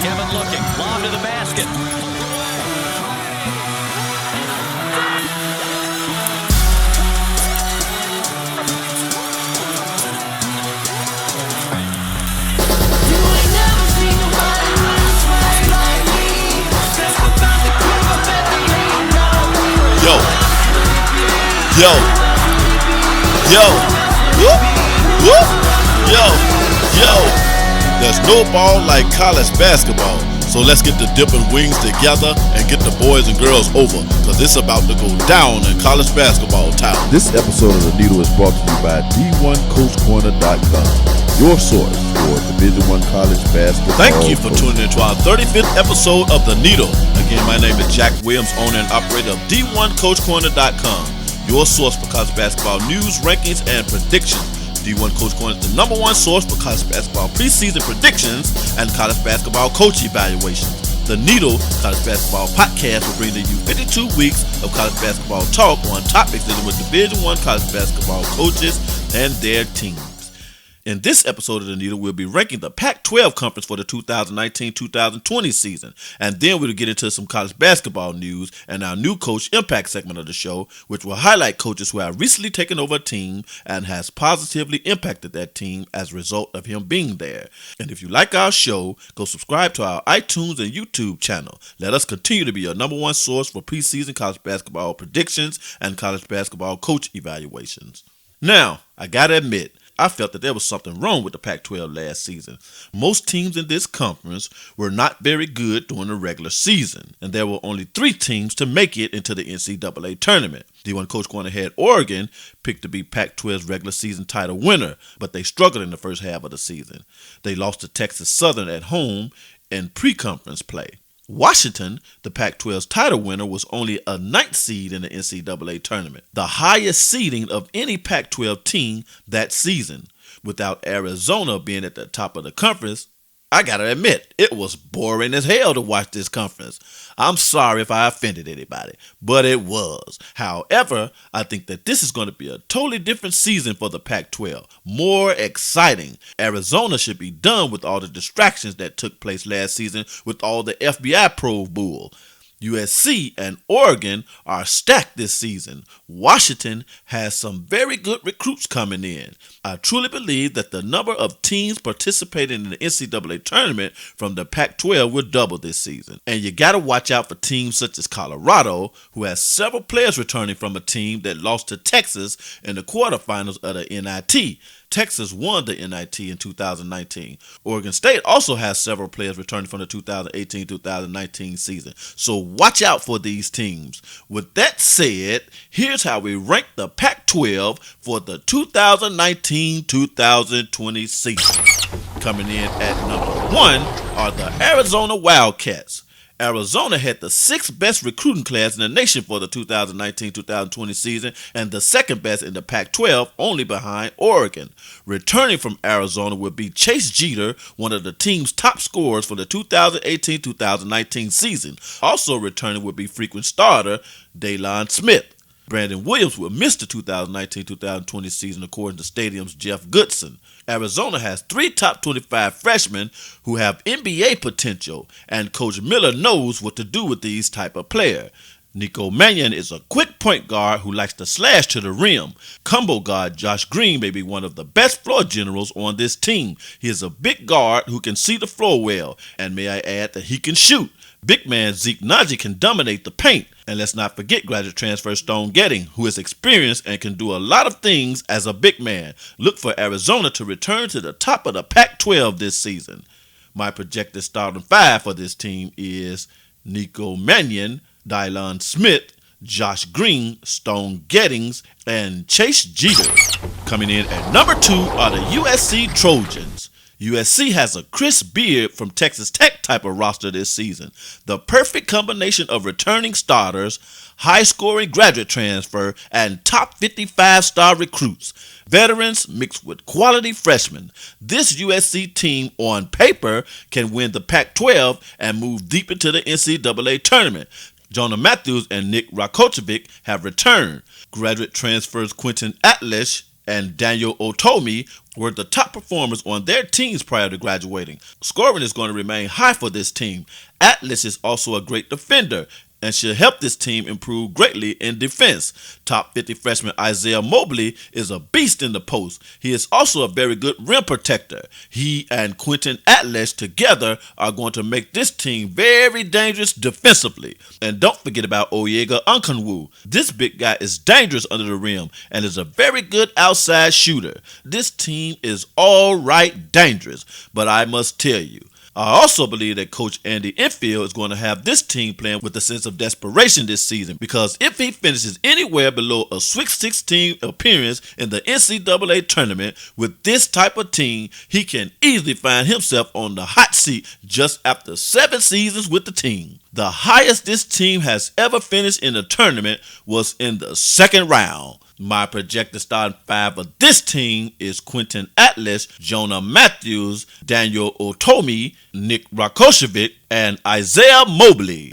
Kevin looking, lob to the basket. Yo, whoop, whoop, yo, there's no ball like college basketball, so let's get the dipping wings together and get the boys and girls over, cause it's about to go down in college basketball town. This episode of The Needle is brought to you by D1CoachCorner.com, your source for Division I college basketball. Thank you for tuning in to our 35th episode of The Needle. Again, my name is Jack Williams, owner and operator of D1CoachCorner.com. Your source for college basketball news, rankings, and predictions. D1 Coach Corner is the number one source for college basketball preseason predictions and college basketball coach evaluations. The Needle College Basketball Podcast will bring to you 52 weeks of college basketball talk on topics dealing with Division I college basketball coaches and their teams. In this episode of The Needle, we'll be ranking the Pac-12 conference for the 2019-2020 season. And then we'll get into some college basketball news and our new coach impact segment of the show, which will highlight coaches who have recently taken over a team and has positively impacted that team as a result of him being there. And if you like our show, go subscribe to our iTunes and YouTube channel. Let us continue to be your number one source for preseason college basketball predictions and college basketball coach evaluations. Now, I gotta admit, I felt that there was something wrong with the Pac-12 last season. Most teams in this conference were not very good during the regular season, and there were only 3 teams to make it into the NCAA tournament. D1 Coach Corner had Oregon picked to be Pac-12's regular season title winner, but they struggled in the first half of the season. They lost to Texas Southern at home in pre-conference play. Washington, the Pac-12's title winner, was only a 9th seed in the NCAA tournament, the highest seeding of any Pac-12 team that season. Without Arizona being at the top of the conference, I gotta admit, it was boring as hell to watch this conference. I'm sorry if I offended anybody, but it was. However, I think that this is going to be a totally different season for the Pac-12. More exciting. Arizona should be done with all the distractions that took place last season with all the FBI probe bull. USC and Oregon are stacked this season. Washington has some very good recruits coming in. I truly believe that the number of teams participating in the NCAA tournament from the Pac-12 will double this season. And you got to watch out for teams such as Colorado, who has several players returning from a team that lost to Texas in the quarterfinals of the NIT. Texas won the NIT in 2019. Oregon State also has several players returning from the 2018-2019 season. So watch out for these teams. With that said, here's how we rank the Pac-12 for the 2019-2020 season. Coming in at number 1 are the Arizona Wildcats. Arizona had the 6th best recruiting class in the nation for the 2019-2020 season and the 2nd best in the Pac-12, only behind Oregon. Returning from Arizona will be Chase Jeter, one of the team's top scorers for the 2018-2019 season. Also returning will be frequent starter Daylon Smith. Brandon Williams will miss the 2019-2020 season, according to Stadium's Jeff Goodson. Arizona has 3 top 25 freshmen who have NBA potential, and Coach Miller knows what to do with these type of player. Nico Mannion is a quick point guard who likes to slash to the rim. Combo guard Josh Green may be one of the best floor generals on this team. He is a big guard who can see the floor well, and may I add that he can shoot. Big man Zeke Naji can dominate the paint. And let's not forget graduate transfer Stone Getting, who is experienced and can do a lot of things as a big man. Look for Arizona to return to the top of the Pac-12 this season. My projected starting 5 for this team is Nico Mannion, Daylon Smith, Josh Green, Stone Gettings, and Chase Jeter. Coming in at number 2 are the USC Trojans. USC has a Chris Beard from Texas Tech type of roster this season. The perfect combination of returning starters, high-scoring graduate transfer, and top 55-star recruits. Veterans mixed with quality freshmen. This USC team on paper can win the Pac-12 and move deep into the NCAA tournament. Jonah Matthews and Nick Rakocevic have returned. Graduate transfers Quentin Atlas and Daniel Otomi were the top performers on their teams prior to graduating. Scoring is going to remain high for this team. Atlas is also a great defender and should help this team improve greatly in defense. Top 50 freshman Isaiah Mobley is a beast in the post. He is also a very good rim protector. He and Quentin Atlas together are going to make this team very dangerous defensively. And don't forget about Onyeka Okongwu. This big guy is dangerous under the rim and is a very good outside shooter. This team is all right dangerous, but I must tell you, I also believe that Coach Andy Enfield is going to have this team playing with a sense of desperation this season, because if he finishes anywhere below a Sweet 16 appearance in the NCAA tournament with this type of team, he can easily find himself on the hot seat just after 7 seasons with the team. The highest this team has ever finished in a tournament was in the second round. My projected starting 5 of this team is Quentin Atlas, Jonah Matthews, Daniel Otomi, Nick Rakocevic, and Isaiah Mobley.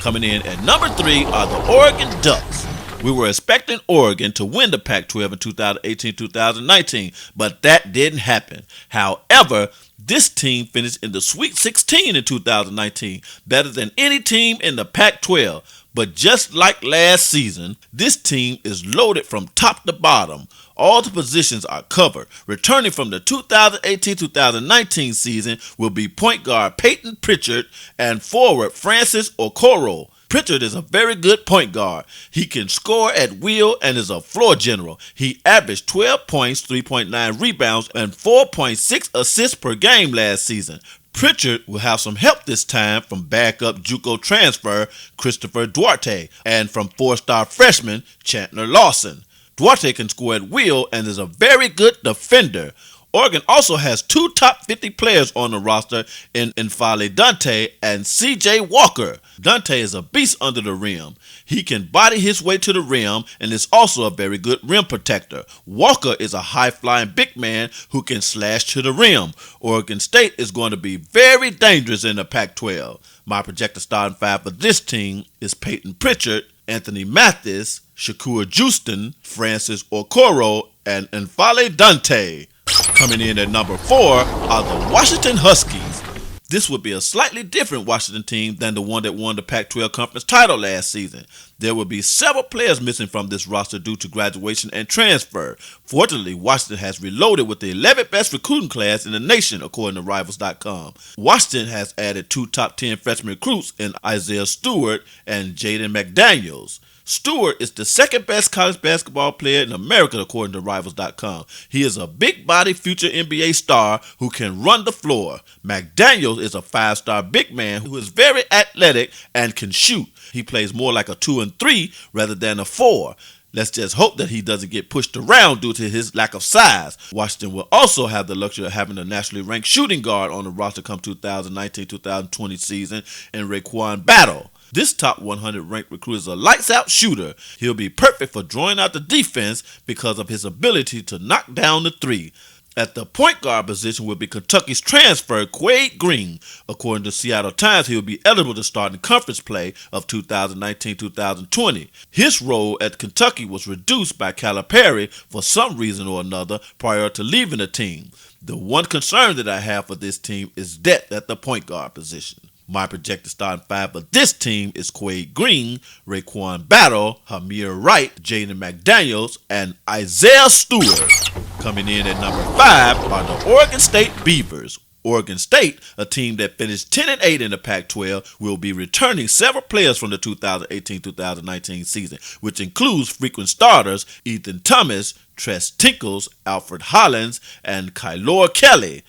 Coming in at number 3 are the Oregon Ducks. We were expecting Oregon to win the Pac-12 in 2018-2019, but that didn't happen. However, this team finished in the Sweet 16 in 2019, better than any team in the Pac-12. But just like last season, this team is loaded from top to bottom. All the positions are covered. Returning from the 2018-2019 season will be point guard Peyton Pritchard and forward Francis Okoro. Pritchard is a very good point guard. He can score at will and is a floor general. He averaged 12 points, 3.9 rebounds, and 4.6 assists per game last season. Pritchard will have some help this time from backup JUCO transfer Christopher Duarte and from 4-star freshman Chandler Lawson. Duarte can score at will and is a very good defender. Oregon also has 2 top 50 players on the roster in N'Faly Dante and CJ Walker. Dante is a beast under the rim. He can body his way to the rim and is also a very good rim protector. Walker is a high-flying big man who can slash to the rim. Oregon State is going to be very dangerous in the Pac-12. My projected starting 5 for this team is Peyton Pritchard, Anthony Mathis, Shakur Juiston, Francis Okoro, and N'Faly Dante. Coming in at number 4 are the Washington Huskies. This would be a slightly different Washington team than the one that won the Pac-12 conference title last season. There will be several players missing from this roster due to graduation and transfer. Fortunately, Washington has reloaded with the 11th best recruiting class in the nation, according to Rivals.com. Washington has added 2 top 10 freshman recruits in Isaiah Stewart and Jaden McDaniels. Stewart is the second best college basketball player in America, according to Rivals.com. He is a big-body future NBA star who can run the floor. McDaniels is a 5-star big man who is very athletic and can shoot. He plays more like a 2 and 3 rather than a 4. Let's just hope that he doesn't get pushed around due to his lack of size. Washington will also have the luxury of having a nationally ranked shooting guard on the roster come 2019-2020 season in Raekwon Battle. This top 100 ranked recruit is a lights-out shooter. He'll be perfect for drawing out the defense because of his ability to knock down the 3. At the point guard position will be Kentucky's transfer, Quade Green. According to Seattle Times, he will be eligible to start in conference play of 2019-2020. His role at Kentucky was reduced by Calipari for some reason or another prior to leaving the team. The one concern that I have for this team is depth at the point guard position. My projected starting 5 of this team is Quade Green, Raekwon Battle, Hamir Wright, Jaden McDaniels, and Isaiah Stewart. Coming in at number 5 are the Oregon State Beavers. Oregon State, a team that finished 10-8 in the Pac-12, will be returning several players from the 2018-2019 season, which includes frequent starters Ethan Thomas, Tress Tinkles, Alfred Hollins, and Kylor Kelly.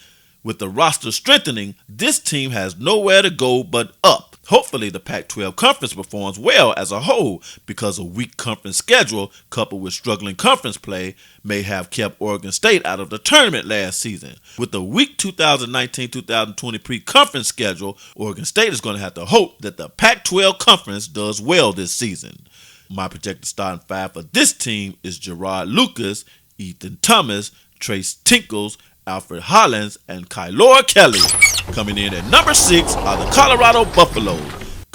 With the roster strengthening, this team has nowhere to go but up. Hopefully the Pac-12 conference performs well as a whole, because a weak conference schedule coupled with struggling conference play may have kept Oregon State out of the tournament last season. With the weak 2019-2020 pre-conference schedule, Oregon State is going to have to hope that the Pac-12 conference does well this season. My projected starting 5 for this team is Gerard Lucas, Ethan Thomas, Trace Tinkles, Alfred Hollins, and Kylor Kelly. Coming in at number 6 are the Colorado Buffaloes.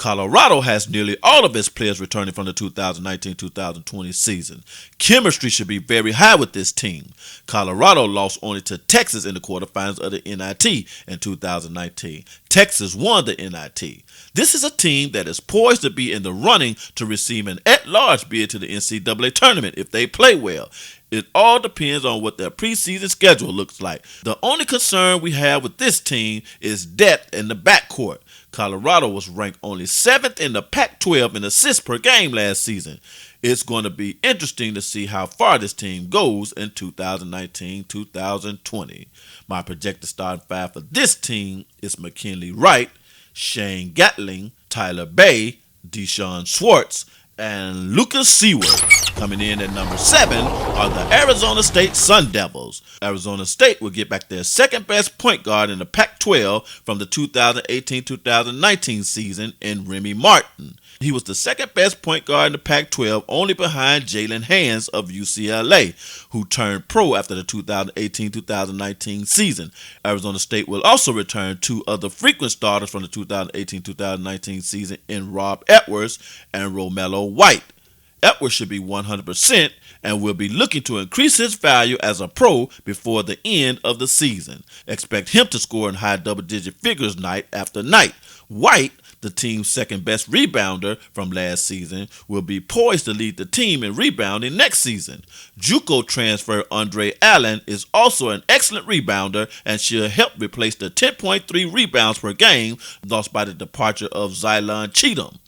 Colorado has nearly all of its players returning from the 2019-2020 season. Chemistry should be very high with this team. Colorado lost only to Texas in the quarterfinals of the NIT in 2019. Texas won the NIT. This is a team that is poised to be in the running to receive an at-large bid to the NCAA tournament if they play well. It all depends on what their preseason schedule looks like. The only concern we have with this team is depth in the backcourt. Colorado was ranked only 7th in the PAC-12 in assists per game last season. It's going to be interesting to see how far this team goes in 2019-2020. My projected starting five for this team is McKinley Wright, Shane Gatling, Tyler Bay, Deshaun Schwartz, and Lucas Seward. Coming in at number 7 are the Arizona State Sun Devils. Arizona State will get back their second best point guard in the Pac-12 from the 2018-2019 season in Remy Martin. He was the second best point guard in the Pac-12, only behind Jalen Hands of UCLA, who turned pro after the 2018-2019 season. Arizona State will also return 2 other frequent starters from the 2018-2019 season in Rob Edwards and Romello White. Edwards should be 100% and will be looking to increase his value as a pro before the end of the season. Expect him to score in high double-digit figures night after night. White, the team's second best rebounder from last season, will be poised to lead the team in rebounding next season. JUCO transfer Andre Allen is also an excellent rebounder and should help replace the 10.3 rebounds per game lost by the departure of Xylon Cheatham.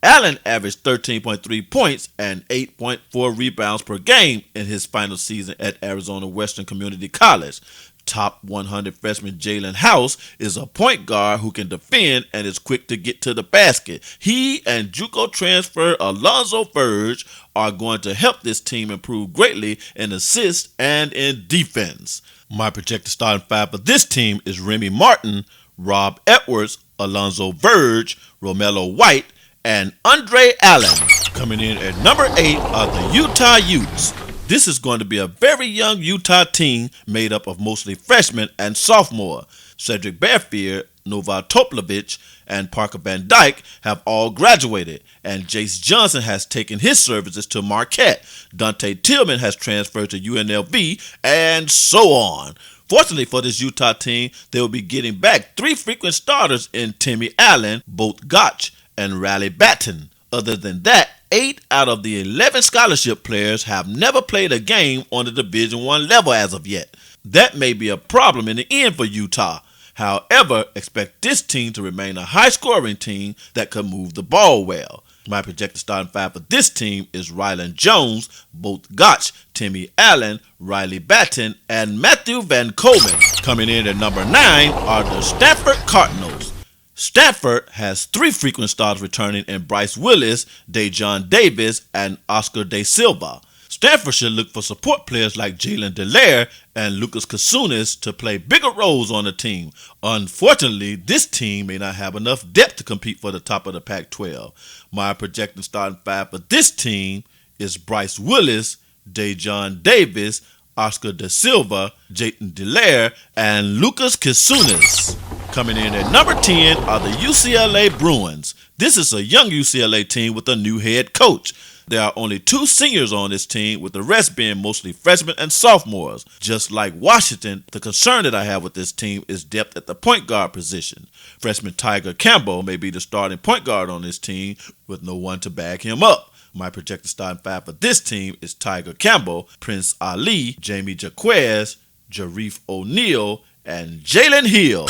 Allen averaged 13.3 points and 8.4 rebounds per game in his final season at Arizona Western Community College. Top 100 freshman Jalen House is a point guard who can defend and is quick to get to the basket. He and JUCO transfer Alonzo Verge are going to help this team improve greatly in assists and in defense. My projected starting five for this team is Remy Martin, Rob Edwards, Alonzo Verge, Romello White, and Andre Allen. Coming in at number 8 are the Utah Utes. This is going to be a very young Utah team made up of mostly freshmen and sophomore. Cedric Bearfield, Nova Toplavich, and Parker Van Dyke have all graduated, and Jace Johnson has taken his services to Marquette. Dante Tillman has transferred to UNLV, and so on. Fortunately for this Utah team, they will be getting back 3 frequent starters in Timmy Allen, Both Gotch, and Riley Batten. Other than that, 8 out of the 11 scholarship players have never played a game on the Division I level as of yet. That may be a problem in the end for Utah. However, expect this team to remain a high-scoring team that could move the ball well. My projected starting five for this team is Rylan Jones, Both Gotch, Timmy Allen, Riley Batten, and Matthew Van Coleman. Coming in at number 9 are the Stanford Cardinals. Stanford has 3 frequent starters returning in Bryce Willis, Dejon Davis, and Oscar De Silva. Stanford should look for support players like Jalen Dallaire and Lucas Kasunas to play bigger roles on the team. Unfortunately, this team may not have enough depth to compete for the top of the Pac-12. My projected starting five for this team is Bryce Willis, Dejon Davis, Oscar De Silva, Jayden Dallaire, and Lucas Kasunas. Coming in at number 10 are the UCLA Bruins. This is a young UCLA team with a new head coach. There are only 2 seniors on this team, with the rest being mostly freshmen and sophomores. Just like Washington, the concern that I have with this team is depth at the point guard position. Freshman Tiger Campbell may be the starting point guard on this team with no one to back him up. My projected starting five for this team is Tiger Campbell, Prince Ali, Jamie Jaquez, Jarif O'Neal, and Jalen Hill.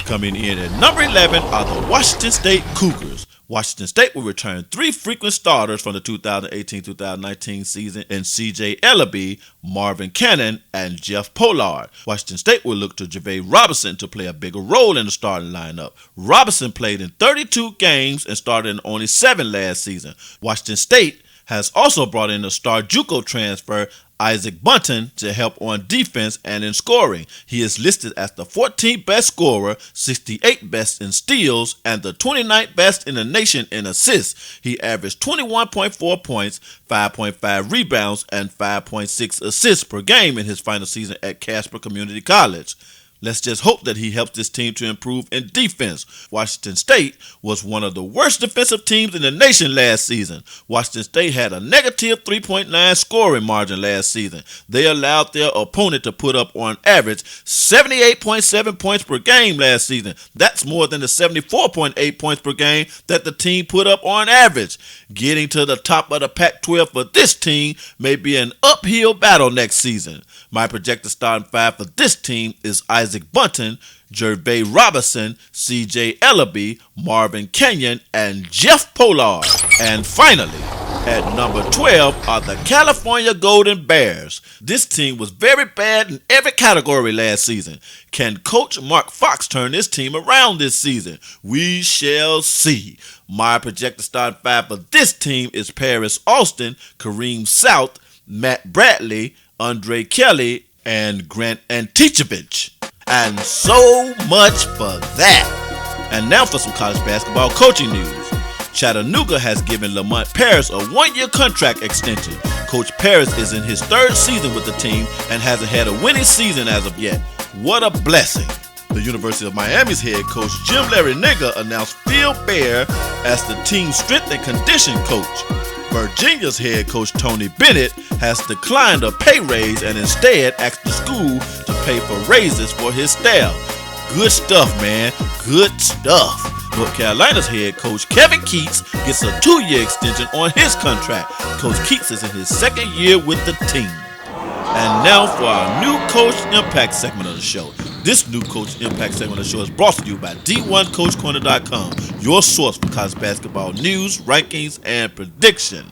Coming in at number 11 are the Washington State Cougars. Washington State will return 3 frequent starters from the 2018-2019 season in C.J. Ellaby, Marvin Cannon, and Jeff Pollard. Washington State will look to Javale Robinson to play a bigger role in the starting lineup. Robinson played in 32 games and started in only 7 last season. Washington State has also brought in a star JUCO transfer, Isaac Bunton, to help on defense and in scoring. He is listed as the 14th best scorer, 68th best in steals, and the 29th best in the nation in assists. He averaged 21.4 points, 5.5 rebounds, and 5.6 assists per game in his final season at Casper Community College. Let's just hope that he helps this team to improve in defense. Washington State was one of the worst defensive teams in the nation last season. Washington State had a negative 3.9 scoring margin last season. They allowed their opponent to put up on average 78.7 points per game last season. That's more than the 74.8 points per game that the team put up on average. Getting to the top of the Pac-12 for this team may be an uphill battle next season. My projected starting five for this team is Isaac Bunton, Jervay Robinson, C.J. Ellaby, Marvin Kenyon, and Jeff Pollard. And finally, at number 12 are the California Golden Bears. This team was very bad in every category last season. Can Coach Mark Fox turn this team around this season? We shall see. My projected starting five for this team is Paris Austin, Kareem South, Matt Bradley, Andre Kelly, and Grant Anticipovich. And so much for that. And now for some college basketball coaching news. Chattanooga has given Lamont Paris a one-year contract extension. Coach Paris is in his third season with the team and hasn't had a winning season as of yet. What a blessing. The University of Miami's head coach Jim Larrañaga announced Phil Bear as the team's strength and condition coach. Virginia's head coach Tony Bennett has declined a pay raise and instead asked the school to pay for raises for his staff. Good stuff, man. Good stuff. North Carolina's head coach Kevin Keatts gets a 2-year extension on his contract. Coach Keatts is in his second year with the team. And now for our new Coach Impact segment of the show. This new Coach Impact segment of the show is brought to you by D1CoachCorner.com, your source for college basketball news, rankings, and prediction.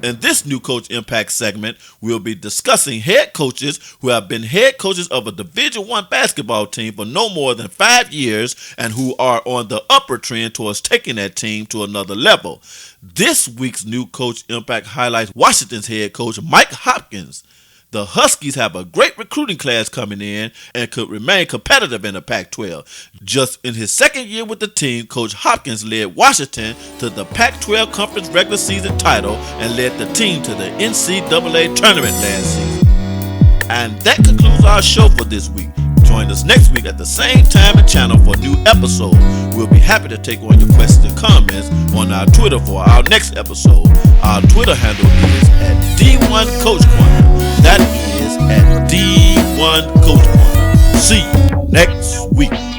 In this new Coach Impact segment, we'll be discussing head coaches who have been head coaches of a Division I basketball team for no more than 5 years and who are on the upper trend towards taking that team to another level. This week's new Coach Impact highlights Washington's head coach Mike Hopkins. The Huskies have a great recruiting class coming in and could remain competitive in the Pac-12. Just in his second year with the team, Coach Hopkins led Washington to the Pac-12 Conference regular season title and led the team to the NCAA tournament last season. And that concludes our show for this week. Join us next week at the same time and channel for a new episode. We'll be happy to take on your questions and comments on our Twitter for our next episode. Our Twitter handle is at D1CoachCorner. That is at D1CoachCorner. See you next week.